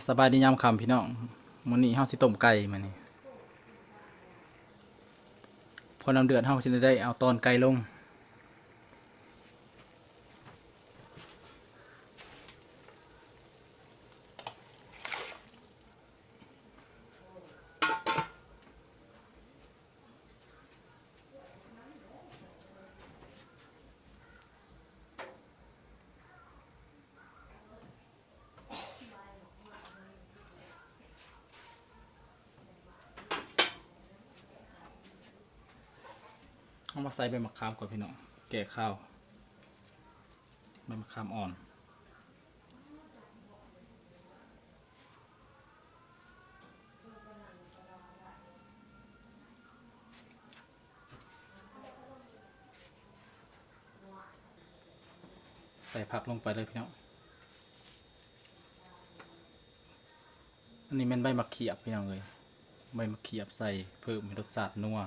สบายดียามค่ำพี่น้องมื้อนี้เฮาสิต้มไก่มื้อนี้พอน้ำเดือดเฮาสิได้เอาตอนไก่ลงเอามาใส่ใบมะขามก่อนพี่น้องแก่ข้าวใบมะขามอ่อนใส่ผักลงไปเลยพี่น้องอันนี้เป็นใบมะเขียบพี่น้องเลยใบมะเขียบใส่เพิ่มรสชาตินัว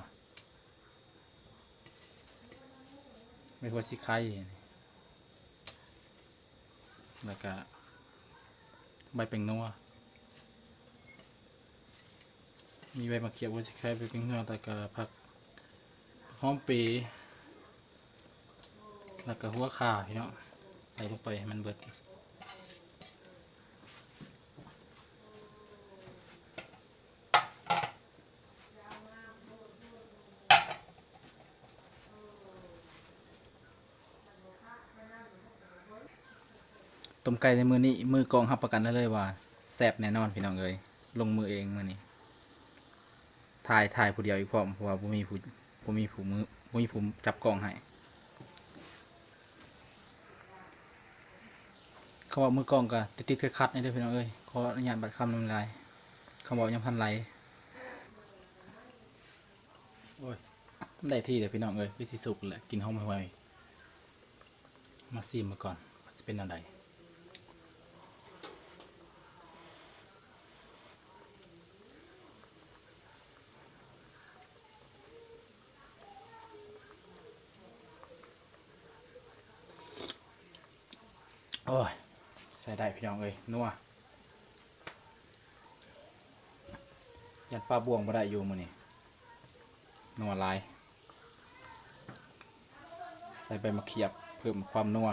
ไม่ว่าสิไข่แล้วก็ใบเป็งนัวมีใบมะเขียบว่าสิไข่ใบเป็งนัวแต่ก็ผักหอมปีแล้วก็หัวข่าพี่น้องใส่ลงไปให้มันเบิดต้มไก่ในมือนี้มือกองรับประกันได้เลยว่าแซ่บแน่นอนพี่น้องเอ้ยลงมือเองมือนี้ถ่ายผู้เดียวอีกพร้อมเพราะว่าบ่มีผู้มือบ่มีผู้จับกล้องให้เขาบอกมือกล้องก็ติดๆขัดๆนี่เด้อพี่น้องเอ้ยขออนุญาตบัดคำน้ำลายเขาบอกยังพันไหลโอ้ยได้ที่เด้อพี่น้องเอ้ยวิธีสุกแหละกินห้องไวๆมาซีมมาก่อนจะเป็นอะไรโอ้ยใส่ได้พี่น้องเอ้ยนัวยันปลาบ่วงบ่ได้อยู่มื้อนี้นัวหลายใส่ใบมะเขียบเพิ่มความนัว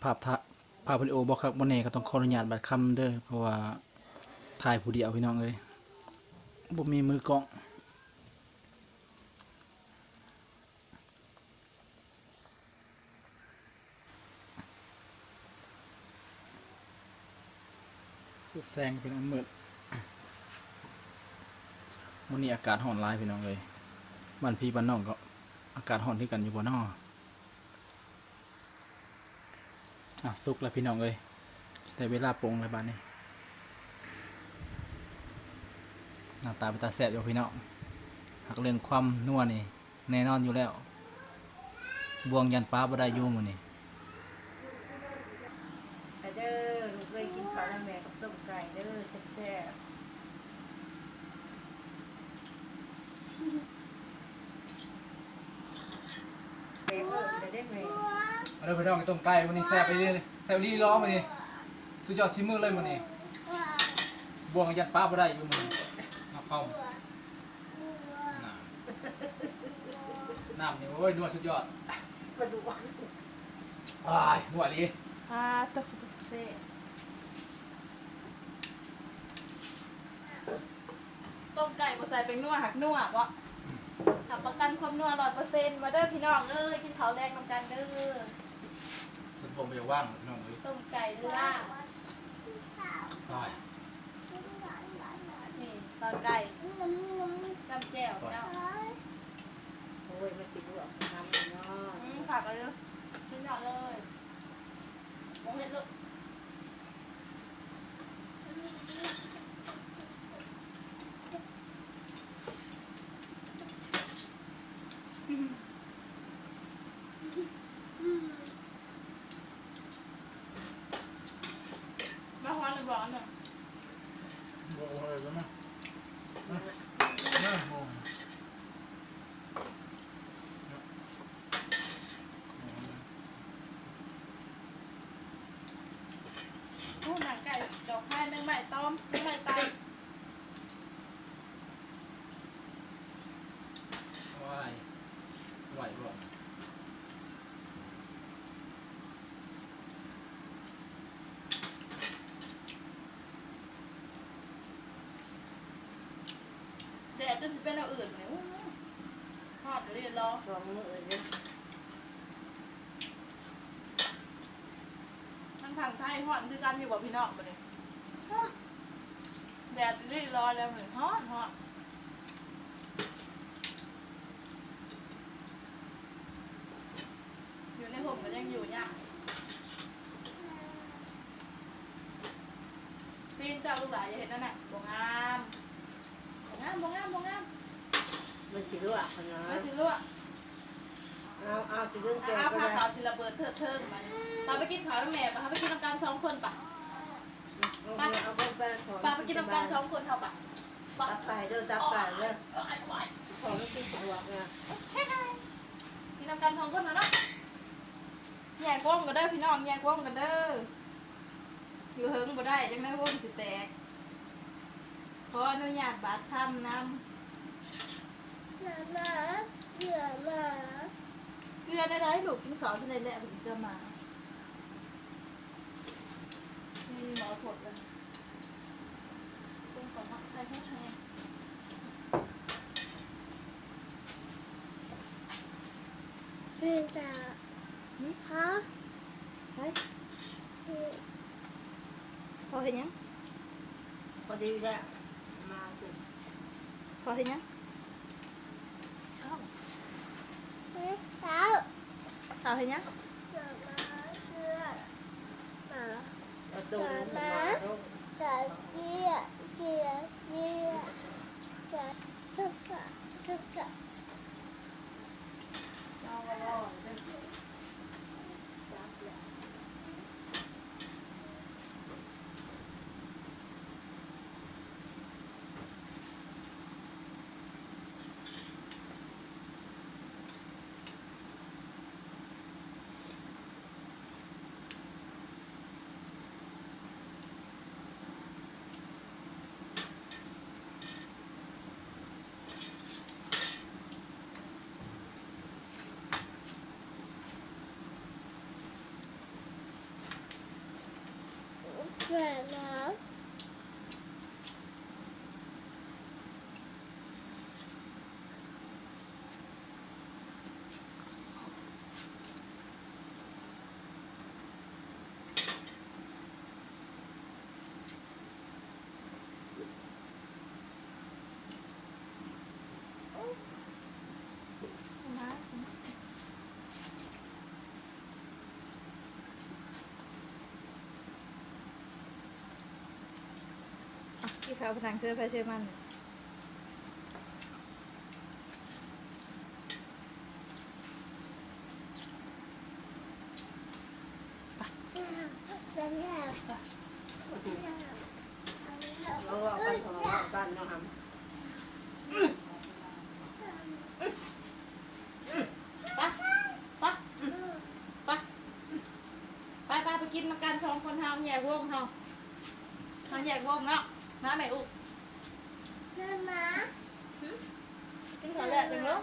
ภาพวิดีโอบอกครับวันนี้ก็ต้องขออนุญาตบัดคำเด้อเพราะว่าถ่ายผู้เดียวพี่น้องเอ้ยบ่มีมือกล้องแซงพี่น้องมืดวันนี้อากาศร้อนร้ายพี่น้องเลยบ้านพี่บ้านน้องก็อากาศร้อนที่กันอยู่บ่นอสุกแล้วพี่น้องเลยแต่เวลาปรุงแล้วบ้านนี้หน้าตาเป็นตาแซ่บอยู่พี่น้องหักเรื่องความนัวนี่แน่นอนอยู่แล้วบวงยันป้าบ่ได้อยู่มื้อนี้เด้อลูกเคยกินข้าวแล้วแม่กับต้มไก่เด้อแซ่บๆแม่เอิ้นได้แม่เอาเด้อพี่น้องต้มไก่มื้อนี้แซ่บไปเลยแซ่บดีร้อมื้อนี้สุดยอดซิมือเลยมื้อนี้บวงยันป้าบ่ได้อยู่มื้อนี้เอาเข้าน้ำนี่โอ้ยนัวสุดยอดปลาดุกอ้ายนัวอีหลี ตะกุเซ่ต้มไก่บ่ใส่เป็นนัวหักนัววะหับประกันความนัว100%มาเด้อพี่น้องเอ้ยกินข้าวแรงนำกันเด้อ สุดผมไปว่างพี่น้องเอ้ย ต้มไก่เนื้อ ได้ นี่ตอนไก่จำแจ่วเจ้า โอ้ยมาชิลวกน้ำเนาะ ฝากกันเลยกินหน่อยเลยมองเห็นลูกมาฮอนเลยบอกหน่อย บอกเลยแล้วมั้ยน่าโมง ไหวบ่แดดจะสิเป็นเอาอื่นเนี่ยทอดเรียนรอ สองมือเลย ทางไทยฮอดคือกันอยู่บ่พี่น้องบ่เนี่ยแดดเรียนรอแล้วเหมือนฮอดอยู่ในห่มก็ยังอยู่เนี่ยปีนเจ้าลูกหลานอย่าเห็นนั่นแหละบ่งาม มันสิรู้อ่ะนะ ไม่ชิลว เอาสิเรื่องแก อา ก็ พา ได้ สาวศิลปเบิร์ดเทิงมันเราไปกินข้าวน้ำแม่ปะไปกินน้ำกัน2 คนปะ เอาไปไปขอ ไปกินน้ำกัน2 คนเท่าปะ ตับไก่เด้อตับไก่เด้อขอไม่กินหัวนะ กินน้ำกัน2 คนนะเนาะแยกวงกันเด้อพี่น้องแยกวงกันเด้ออยู่เฮิงบ่ได้จังได้วงสิแตกขออนุญาตบาดคำนำเกลือได้ลูกกินข้าวที่ไหนแหละไปสิเกลือมานี่หมอผดเลยต้องขอพักใครให้แทน พอเห็นยัง พอดีแล้วมาถึง พอเห็นยังข้าวเห็นยัง ประตูมาลูก เอาไว้รอเด้อ ที่เขาผนังเชื่อไปเชื่อมันเราเอากันของเรากันเนาะครับ ไปกินน้ำกัน2 คนเฮาแยกวงเฮาแยกวงเนาะมาแม่อุกกินข้าวแรกเป็นลูก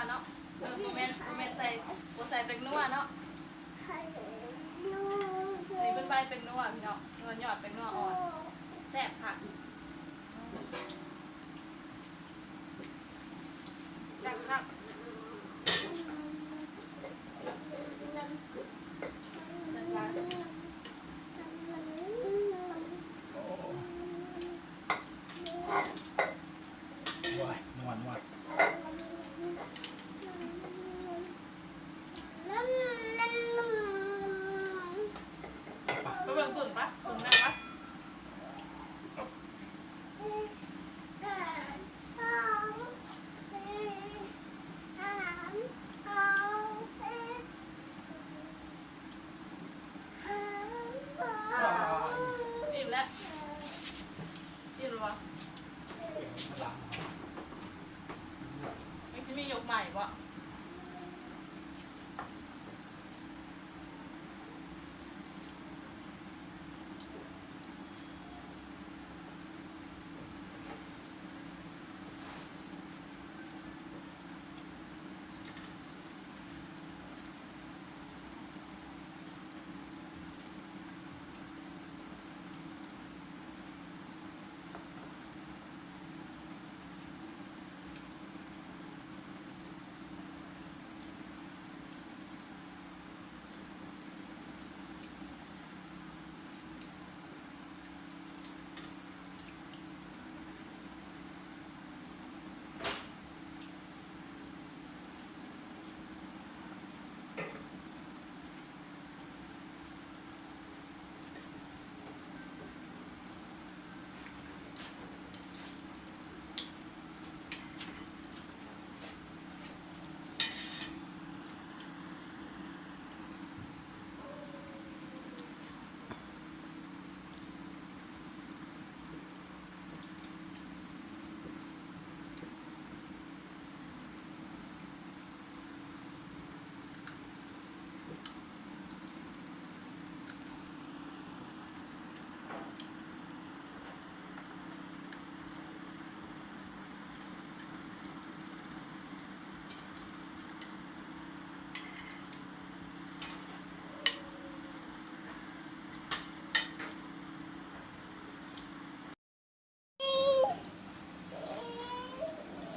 เนาะโมเมนต์ใส่โบใส่เป็นนัวเนาะอันนี้เป็นใบเป็นนัวพี่เนาะมันหยอดเป็นนัวอ่อนแซ่บค่ะแซ่บค่ะว้ายนวล ไปเบิ่งตุ่นปะตุ่นแม่ปะอิ่มแล้วอิ่มหรือวะยังจะมียกใหม่ปะ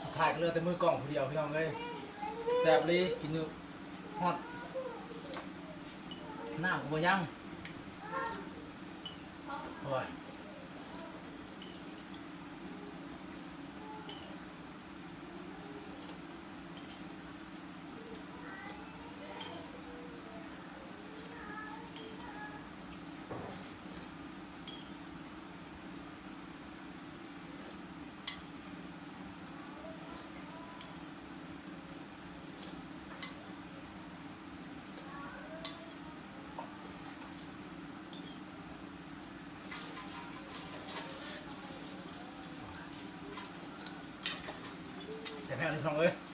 สุดท้ายก็เหลือแต่มือกล่องผู้เดียวพี่น้องเลยแซ่บเลยกินอยู่ฮอดน้ำก็บ่ยังโอ้ยแซ่บแห้งเลยพี่น้องเลย